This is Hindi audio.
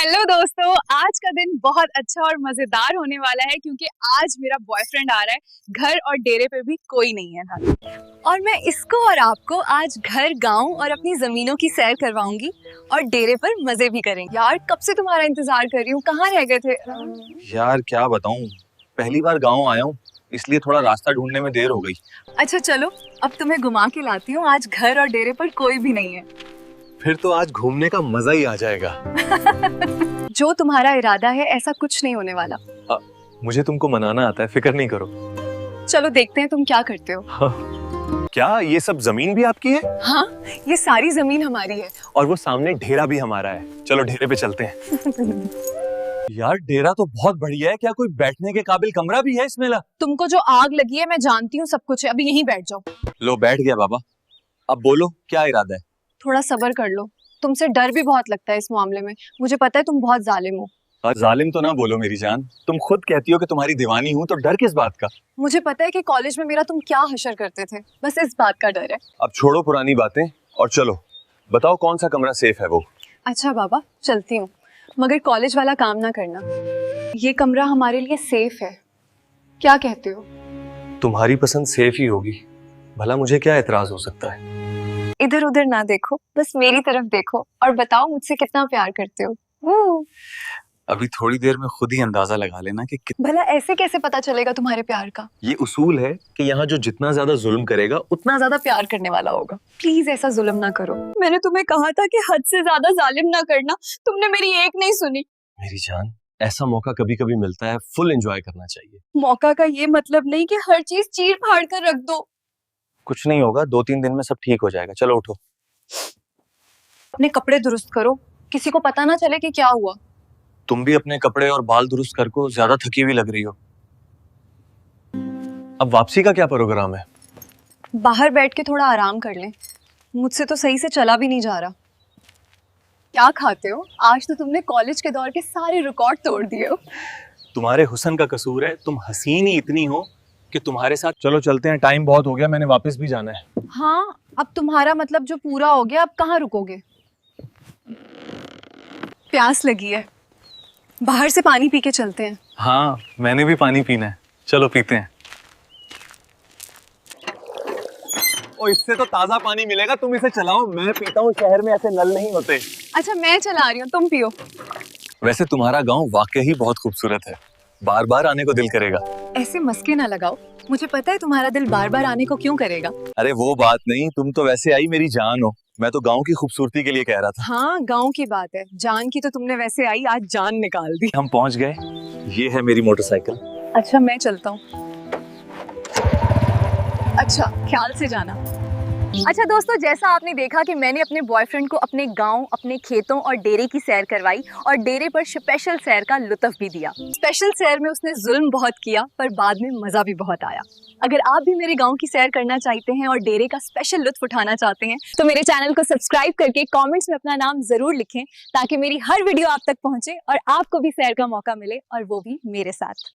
हेलो दोस्तों, आज का दिन बहुत अच्छा और मजेदार होने वाला है क्योंकि आज मेरा बॉयफ्रेंड आ रहा है। घर और डेरे पे भी कोई नहीं है और मैं इसको और आपको आज घर, गांव और अपनी जमीनों की सैर करवाऊंगी और डेरे पर मजे भी करेंगे। यार कब से तुम्हारा इंतजार कर रही हूँ, कहाँ रह गए थे? यार क्या बताऊं, पहली बार गांव आया हूँ इसलिए थोड़ा रास्ता ढूंढने में देर हो गई। अच्छा चलो, अब तुम्हें घुमा के लाती हूँ। आज घर और डेरे पर कोई भी नहीं है। फिर तो आज घूमने का मजा ही आ जाएगा। जो तुम्हारा इरादा है ऐसा कुछ नहीं होने वाला। मुझे तुमको मनाना आता है, फिक्र नहीं करो। चलो देखते हैं तुम क्या करते हो। हाँ। क्या ये सब जमीन भी आपकी है? हाँ, ये सारी जमीन हमारी है। और वो सामने ढेरा भी हमारा है। चलो ढेरे पे चलते हैं। यार डेरा तो बहुत बढ़िया है, क्या कोई बैठने के काबिल कमरा भी है इसमें? ला तुमको जो आग लगी है मैं जानती हूँ, सब कुछ है, अभी यहीं बैठ जाओ। लो बैठ गया बाबा। अब बोलो क्या इरादा है? थोड़ा सब्र कर लो, तुमसे डर भी बहुत लगता है इस मामले में। मुझे पता है तुम बहुत जालिम हो। जालिम तो ना बोलो मेरी जान, तुम खुद कहती हो कि तुम्हारी दीवानी हूँ, तो डर किस बात का? मुझे पता है कि कॉलेज में मेरा तुम क्या हशर करते थे, बस इस बात का डर है। अब छोड़ो पुरानी बातें और चलो बताओ कौन सा कमरा सेफ है वो। अच्छा बाबा चलती हूँ, मगर कॉलेज वाला काम ना करना। ये कमरा हमारे लिए सेफ है, क्या कहते हो? तुम्हारी पसंद सेफ ही होगी, भला मुझे क्या एतराज हो सकता है। इधर उधर ना देखो, बस मेरी तरफ देखो और बताओ मुझसे कितना प्यार करते हो। अभी थोड़ी देर में खुद ही अंदाजा लगा लेना कि भला ऐसे कैसे पता चलेगा तुम्हारे प्यार का? ये उसूल है कि यहाँ जो जितना ज्यादा जुल्म करेगा उतना ज्यादा प्यार करने वाला होगा। प्लीज ऐसा जुल्म ना करो। मैंने तुम्हें कहा था कि हद से ज्यादा जालिम ना करना, तुमने मेरी एक नहीं सुनी। मेरी जान, ऐसा मौका कभी कभी मिलता है, फुल एंजॉय करना चाहिए। मौका का ये मतलब नहीं कि हर चीज चीर फाड़ कर रख दो। कुछ नहीं होगा, 2-3 दिन में सब ठीक हो जाएगा। चलो उठो। अपने कपड़े दुरुस्त करो, किसी को पता ना चले कि क्या हुआ। तुम भी अपने कपड़े और बाल दुरुस्त कर को, ज्यादा थकी हुई लग रही हो। अब वापसी का क्या प्रोग्राम है? बाहर बैठ के थोड़ा आराम कर ले, मुझसे तो सही से चला भी नहीं जा रहा। क्या खाते हो? आज तो तुमने कॉलेज के दौर के सारे रिकॉर्ड तोड़ दिए हो। तुम्हारे हुस्न का कसूर है, तुम हसीन ही इतनी हो कि तुम्हारे साथ। चलो चलते हैं, टाइम बहुत हो गया, मैंने वापस भी जाना है। हाँ, अब तुम्हारा मतलब जो पूरा हो गया, अब कहाँ रुकोगे? प्यास लगी है, बाहर से पानी पी के चलते हैं। हाँ मैंने भी पानी पीना है, चलो पीते हैं। ओ, इससे तो ताजा पानी मिलेगा, तुम इसे चलाओ, मैं पीता हूँ। शहर में ऐसे नल नहीं होते। अच्छा मैं चला रही हूँ, तुम पियो। वैसे तुम्हारा गांव वाकई ही बहुत खूबसूरत है, बार बार आने को दिल करेगा। ऐसे मस्के ना लगाओ, मुझे पता है तुम्हारा दिल बार बार आने को क्यों करेगा। अरे वो बात नहीं, तुम तो वैसे आई मेरी जान हो, मैं तो गांव की खूबसूरती के लिए कह रहा था। हाँ गांव की बात है, जान की तो तुमने वैसे आई, आज जान निकाल दी। हम पहुंच गए, ये है मेरी मोटरसाइकिल। अच्छा मैं चलता हूँ। अच्छा ख्याल से जाना। अच्छा दोस्तों, जैसा आपने देखा कि मैंने अपने बॉयफ्रेंड को अपने गांव, अपने खेतों और डेरे की सैर करवाई और डेरे पर स्पेशल सैर का लुत्फ भी दिया। स्पेशल सैर में उसने जुल्म बहुत किया पर बाद में मजा भी बहुत आया। अगर आप भी मेरे गांव की सैर करना चाहते हैं और डेरे का स्पेशल लुत्फ उठाना चाहते हैं तो मेरे चैनल को सब्सक्राइब करके कॉमेंट्स में अपना नाम जरूर लिखें ताकि मेरी हर वीडियो आप तक पहुंचे और आपको भी सैर का मौका मिले, और वो भी मेरे साथ।